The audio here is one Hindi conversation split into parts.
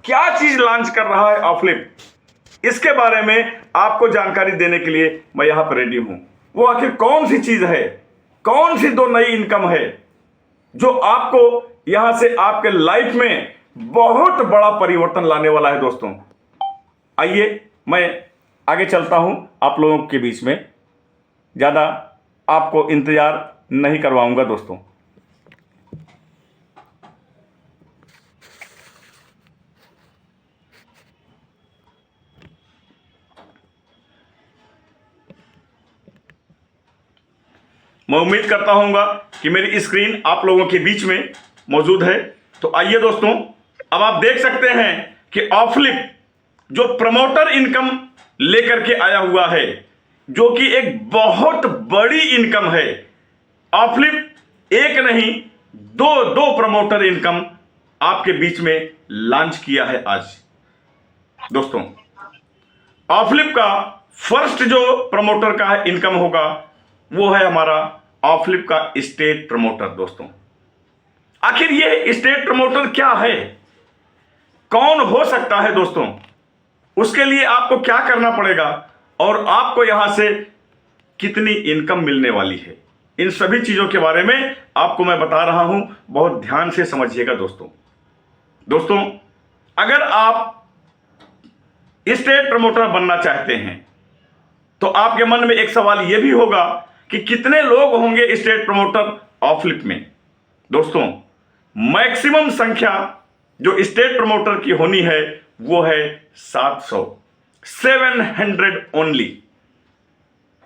क्या चीज लॉन्च कर रहा है ऑफलिप, इसके बारे में आपको जानकारी देने के लिए मैं यहां पर रेडी हूं। वो आखिर कौन सी चीज है, कौन सी दो नई इनकम है जो आपको यहां से आपके लाइफ में बहुत बड़ा परिवर्तन लाने वाला है। दोस्तों आइए मैं आगे चलता हूं, आप लोगों के बीच में ज्यादा आपको इंतजार नहीं करवाऊंगा। दोस्तों मैं उम्मीद करता हूंगा कि मेरी स्क्रीन आप लोगों के बीच में मौजूद है। तो आइए दोस्तों, अब आप देख सकते हैं कि ऑफलिप जो प्रमोटर इनकम लेकर के आया हुआ है, जो कि एक बहुत बड़ी इनकम है। ऑफलिप एक नहीं दो प्रमोटर इनकम आपके बीच में लॉन्च किया है आज। दोस्तों ऑफलिप का फर्स्ट जो प्रमोटर का इनकम होगा वो है हमारा ऑफलिप का स्टेट प्रमोटर। दोस्तों आखिर ये स्टेट प्रमोटर क्या है, कौन हो सकता है दोस्तों, उसके लिए आपको क्या करना पड़ेगा और आपको यहां से कितनी इनकम मिलने वाली है, इन सभी चीजों के बारे में आपको मैं बता रहा हूं। बहुत ध्यान से समझिएगा दोस्तों अगर आप स्टेट प्रमोटर बनना चाहते हैं तो आपके मन में एक सवाल यह भी होगा कि कितने लोग होंगे स्टेट प्रमोटर ऑफलिप में। दोस्तों मैक्सिमम संख्या जो स्टेट प्रमोटर की होनी है वो है 700, 700 only,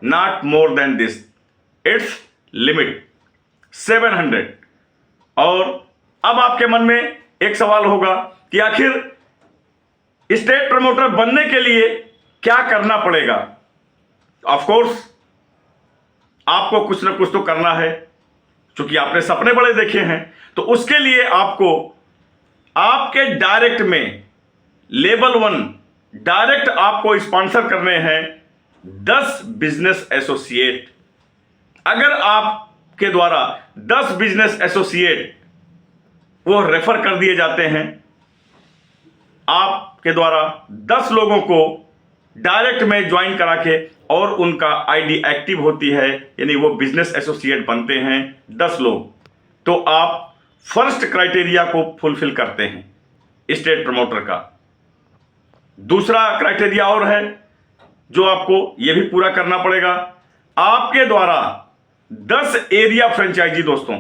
not more than this, it's limit 700। और अब आपके मन में एक सवाल होगा कि आखिर स्टेट प्रमोटर बनने के लिए क्या करना पड़ेगा। ऑफ कोर्स आपको कुछ ना कुछ तो करना है, क्योंकि आपने सपने बड़े देखे हैं। तो उसके लिए आपको आपके डायरेक्ट में लेवल 1 डायरेक्ट आपको स्पॉन्सर करने हैं 10 बिजनेस एसोसिएट। अगर आपके द्वारा 10 बिजनेस एसोसिएट वो रेफर कर दिए जाते हैं, आपके द्वारा 10 लोगों को डायरेक्ट में ज्वाइन करा के और उनका आईडी एक्टिव होती है, यानी वो बिजनेस एसोसिएट बनते हैं 10 लोग, तो आप फर्स्ट क्राइटेरिया को फुलफिल करते हैं स्टेट प्रमोटर का। दूसरा क्राइटेरिया और है जो आपको यह भी पूरा करना पड़ेगा, आपके द्वारा 10 एरिया फ्रेंचाइजी, दोस्तों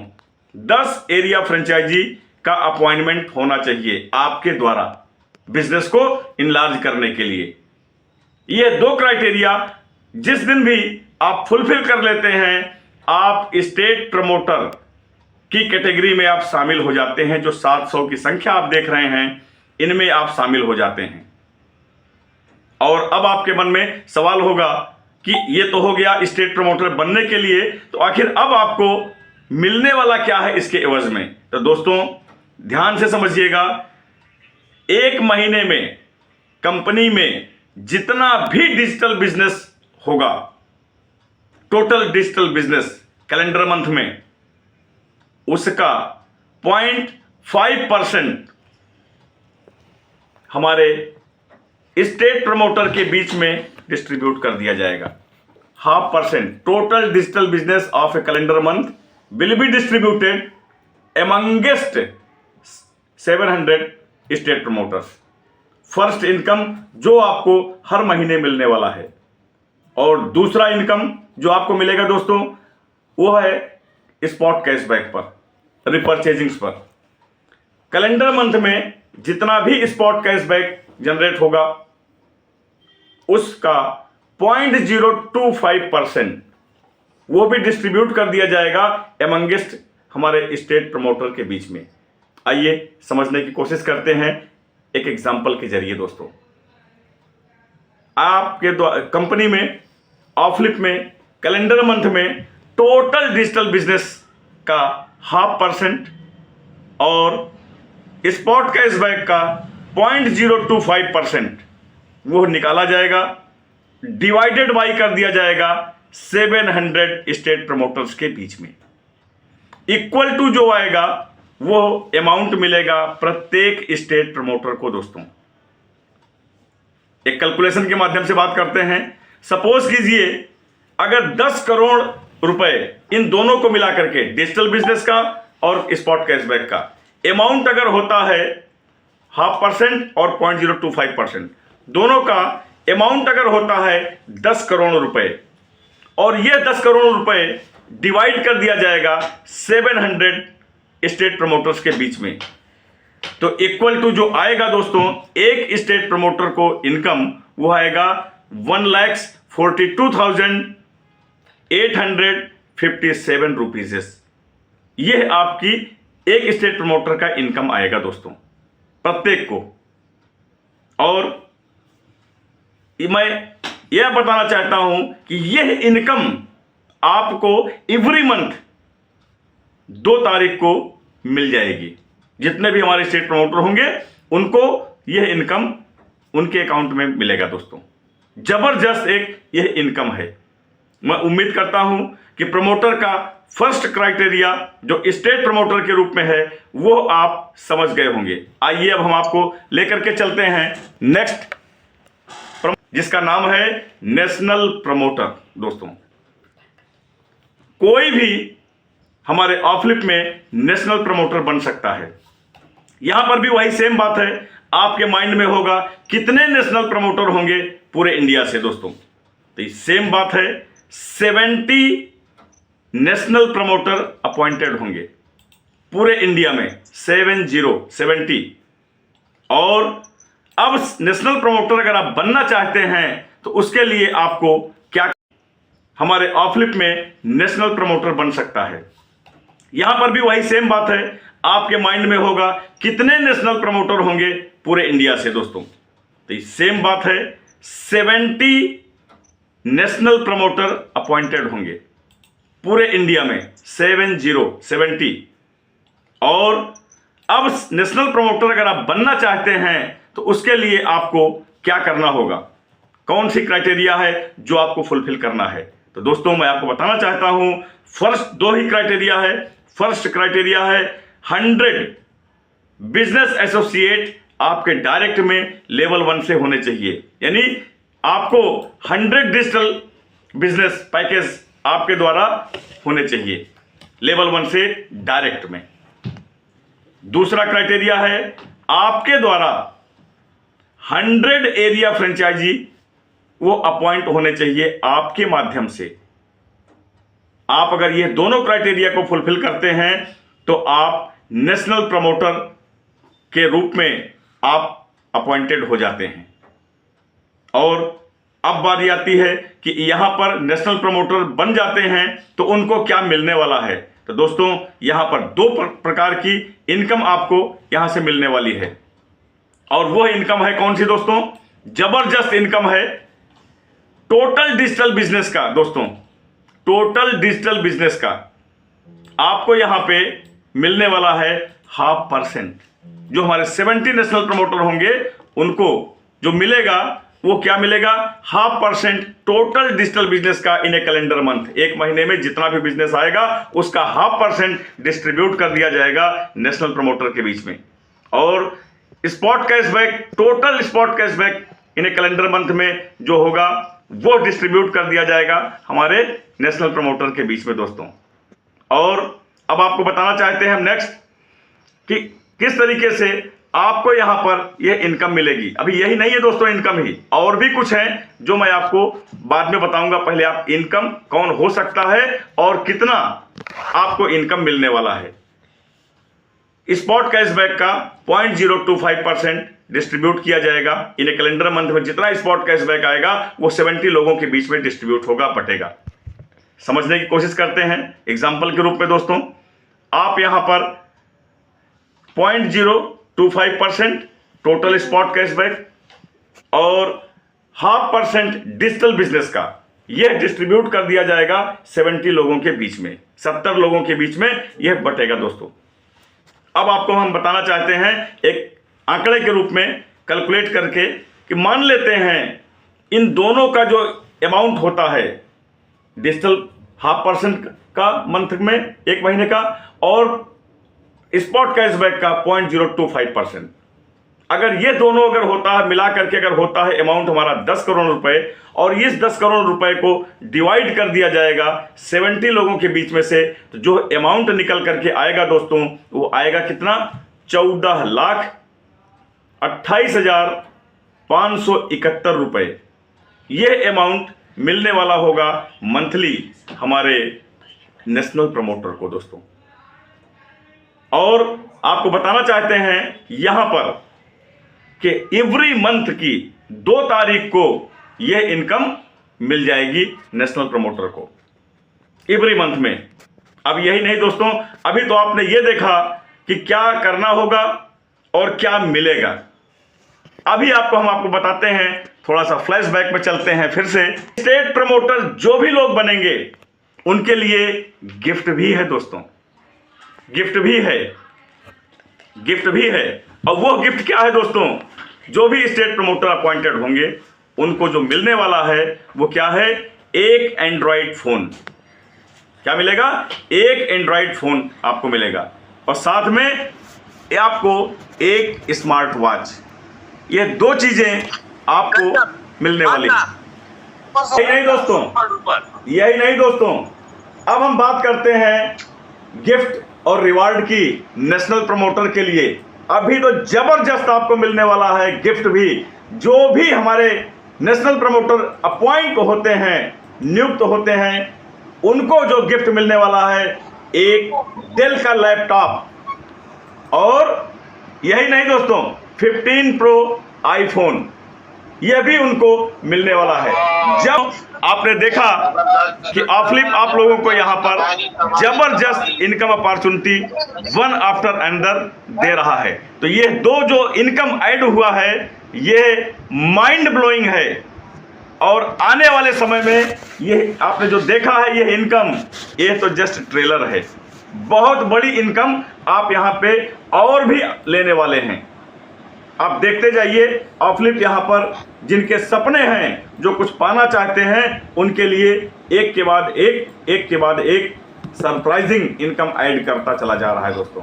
10 एरिया फ्रेंचाइजी का अपॉइंटमेंट होना चाहिए आपके द्वारा बिजनेस को इनलार्ज करने के लिए। ये 2 क्राइटेरिया जिस दिन भी आप फुलफिल कर लेते हैं, आप स्टेट प्रमोटर की कैटेगरी में आप शामिल हो जाते हैं। जो 700 की संख्या आप देख रहे हैं, इनमें आप शामिल हो जाते हैं। और अब आपके मन में सवाल होगा कि ये तो हो गया स्टेट प्रमोटर बनने के लिए, तो आखिर अब आपको मिलने वाला क्या है इसके एवज में। तो दोस्तों ध्यान से समझिएगा, 1 महीने में कंपनी में जितना भी डिजिटल बिजनेस होगा, total digital business calendar month में, उसका 0.5% हमारे स्टेट प्रमोटर के बीच में डिस्ट्रीब्यूट कर दिया जाएगा। 0.5% total digital business of A calendar month will be distributed amongst 700 state promoters. First income जो आपको हर महीने मिलने वाला है, और दूसरा इनकम जो आपको मिलेगा दोस्तों वो है स्पॉट कैशबैक पर, रिपर्चेजिंग्स पर। कैलेंडर मंथ में जितना भी स्पॉट कैशबैक जनरेट होगा उसका 0.025% वो भी डिस्ट्रीब्यूट कर दिया जाएगा एमंगेस्ट हमारे स्टेट प्रमोटर के बीच में। आइए समझने की कोशिश करते हैं एक एग्जांपल के जरिए। दोस्तों आपके कंपनी में ऑफलिप में कैलेंडर मंथ में टोटल डिजिटल बिजनेस का 0.5% और स्पॉट कैशबैक का 0.025% वो निकाला जाएगा, डिवाइडेड बाई कर दिया जाएगा 700 स्टेट प्रमोटर्स के बीच में। इक्वल टू जो आएगा वो अमाउंट मिलेगा प्रत्येक स्टेट प्रमोटर को। दोस्तों एक कैलकुलेशन के माध्यम से बात करते हैं। सपोज कीजिए अगर 10 करोड़ रुपए इन दोनों को मिलाकर के, डिजिटल बिजनेस का और स्पॉट कैशबैक का अमाउंट अगर होता है 0.5% और 0.025%, दोनों का अमाउंट अगर होता है 10 करोड़ रुपए और ये 10 करोड़ रुपए डिवाइड कर दिया जाएगा 700 स्टेट प्रमोटर्स के बीच में, तो इक्वल टू जो आएगा दोस्तों एक स्टेट प्रमोटर को इनकम वो आएगा 1,42,857 रुपीज। यह आपकी एक स्टेट प्रमोटर का इनकम आएगा दोस्तों प्रत्येक को। और मैं यह बताना चाहता हूं कि यह इनकम आपको एवरी मंथ 2 तारीख को मिल जाएगी। जितने भी हमारे स्टेट प्रमोटर होंगे उनको यह इनकम उनके अकाउंट में मिलेगा दोस्तों। जबरदस्त एक यह इनकम है। मैं उम्मीद करता हूं कि प्रमोटर का फर्स्ट क्राइटेरिया जो स्टेट प्रमोटर के रूप में है वो आप समझ गए होंगे। आइए अब हम आपको लेकर के चलते हैं नेक्स्ट, जिसका नाम है नेशनल प्रमोटर। दोस्तों कोई भी हमारे ऑफलिप में नेशनल प्रमोटर बन सकता है। यहां पर भी वही सेम बात है, आपके माइंड में होगा कितने नेशनल प्रमोटर होंगे पूरे इंडिया से। दोस्तों तो ये सेम बात है, 70 नेशनल प्रमोटर अपॉइंटेड होंगे पूरे इंडिया में, 70। और अब नेशनल प्रमोटर अगर आप बनना चाहते हैं तो उसके लिए आपको क्या, हमारे ऑफलिप में नेशनल प्रमोटर बन सकता है। यहां पर भी वही सेम बात है, आपके माइंड में होगा कितने नेशनल प्रमोटर होंगे पूरे इंडिया से। दोस्तों तो ये सेम बात है, 70 नेशनल प्रमोटर अपॉइंटेड होंगे पूरे इंडिया में, 70। और अब नेशनल प्रमोटर अगर आप बनना चाहते हैं तो उसके लिए आपको क्या करना होगा, कौन सी क्राइटेरिया है जो आपको फुलफिल करना है। तो दोस्तों मैं आपको बताना चाहता हूं, फर्स्ट 2 ही क्राइटेरिया है। फर्स्ट क्राइटेरिया है 100 बिजनेस एसोसिएट आपके डायरेक्ट में लेवल 1 से होने चाहिए, यानी आपको 100 डिजिटल बिजनेस पैकेज आपके द्वारा होने चाहिए लेवल 1 से डायरेक्ट में। दूसरा क्राइटेरिया है आपके द्वारा 100 एरिया फ्रेंचाइजी वो अपॉइंट होने चाहिए आपके माध्यम से। आप अगर ये दोनों क्राइटेरिया को फुलफिल करते हैं तो आप नेशनल प्रमोटर के रूप में आप अपॉइंटेड हो जाते हैं। और अब बारी आती है कि यहां पर नेशनल प्रमोटर बन जाते हैं तो उनको क्या मिलने वाला है। तो दोस्तों यहां पर 2 प्रकार की इनकम आपको यहां से मिलने वाली है। और वो इनकम है कौन सी दोस्तों, जबरदस्त इनकम है टोटल डिजिटल बिजनेस का। दोस्तों टोटल डिजिटल बिजनेस का आपको यहां पे मिलने वाला है 0.5%। जो हमारे 70 नेशनल प्रमोटर होंगे उनको जो मिलेगा वो क्या मिलेगा, 0.5% टोटल डिजिटल बिजनेस का इन ए कैलेंडर मंथ। एक महीने में जितना भी बिजनेस आएगा उसका 0.5% डिस्ट्रीब्यूट कर दिया जाएगा नेशनल प्रमोटर के बीच में। और spot cashback, total spot cashback in a calendar month में जो होगा वो डिस्ट्रीब्यूट कर दिया जाएगा हमारे नेशनल प्रमोटर के बीच में। दोस्तों और अब आपको बताना चाहते हैं हम नेक्स्ट कि किस तरीके से आपको यहां पर यह इनकम मिलेगी। अभी यही नहीं है दोस्तों इनकम ही, और भी कुछ है जो मैं आपको बाद में बताऊंगा। पहले आप इनकम कौन हो सकता है और कितना आपको इनकम मिलने वाला है। स्पॉट कैशबैक का 0.025% डिस्ट्रीब्यूट किया जाएगा इन ए कैलेंडर मंथ में। जितना स्पॉट कैशबैक आएगा वो 70 लोगों के बीच में डिस्ट्रीब्यूट होगा, बटेगा। समझने की कोशिश करते हैं एग्जांपल के रूप में। दोस्तों आप यहां पर 0.025% टोटल स्पॉट कैशबैक और 0.5% डिजिटल बिजनेस का यह डिस्ट्रीब्यूट कर दिया जाएगा 70 लोगों के बीच में, 70 लोगों के बीच में यह बटेगा। दोस्तों अब आपको हम बताना चाहते हैं एक आंकड़े के रूप में कैलकुलेट करके कि मान लेते हैं इन दोनों का जो अमाउंट होता है डिजिटल 0.5% का मंथ में, एक महीने का, और स्पॉट कैशबैक का 0.025%। अगर ये दोनों अगर होता है मिला करके, अगर होता है अमाउंट हमारा 10 करोड़ रुपए, और इस 10 करोड़ रुपए को डिवाइड कर दिया जाएगा 70 लोगों के बीच में से, तो जो अमाउंट निकल करके आएगा दोस्तों वो आएगा कितना? 14,28,571 रुपए। यह अमाउंट मिलने वाला होगा मंथली हमारे नेशनल प्रमोटर को दोस्तों। और आपको बताना चाहते हैं यहां पर कि एवरी मंथ की 2 तारीख को यह इनकम मिल जाएगी नेशनल प्रमोटर को, एवरी मंथ में। अब यही नहीं दोस्तों, अभी तो आपने यह देखा कि क्या करना होगा और क्या मिलेगा। अभी हम आपको बताते हैं, थोड़ा सा फ्लैशबैक में चलते हैं फिर से। स्टेट प्रमोटर जो भी लोग बनेंगे उनके लिए गिफ्ट भी है दोस्तों, गिफ्ट भी है, गिफ्ट भी है। और वो गिफ्ट क्या है दोस्तों? जो भी स्टेट प्रमोटर अपॉइंटेड होंगे उनको जो मिलने वाला है वो क्या है? एक एंड्रॉइड फोन। क्या मिलेगा? एक एंड्रॉइड फोन आपको मिलेगा, और साथ में आपको एक स्मार्ट वॉच। ये 2 चीजें आपको मिलने वाली। यही नहीं दोस्तों, यही नहीं दोस्तों, अब हम बात करते हैं गिफ्ट और रिवार्ड की नेशनल प्रमोटर के लिए। अभी तो जबरदस्त आपको मिलने वाला है गिफ्ट भी। जो भी हमारे नेशनल प्रमोटर अपॉइंट होते हैं, नियुक्त होते हैं, उनको जो गिफ्ट मिलने वाला है एक डेल का लैपटॉप, और यही नहीं दोस्तों 15 प्रो आईफोन, यह भी उनको मिलने वाला है। जब आपने देखा कि ऑफलिप आप लोगों को यहां पर जबरदस्त income opportunity one after another दे रहा है, तो ये 2 जो इनकम ऐड हुआ है ये माइंड ब्लोइंग है। और आने वाले समय में ये आपने जो देखा है ये इनकम, ये तो जस्ट ट्रेलर है। बहुत बड़ी इनकम आप यहां पे और भी लेने वाले हैं। आप देखते जाइए। ऑफलिप यहाँ पर जिनके सपने हैं, जो कुछ पाना चाहते हैं, उनके लिए एक के बाद एक सरप्राइजिंग इनकम ऐड करता चला जा रहा है दोस्तों।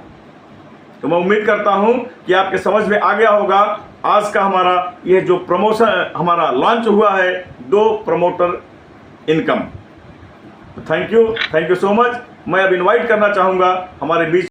तो मैं उम्मीद करता हूं कि आपके समझ में आ गया होगा आज का हमारा ये जो प्रमोशन हमारा लॉन्च हुआ है, 2 promoter income. Thank you so much. मैं अब इनवाइट करना चाहूँगा हमारे बीच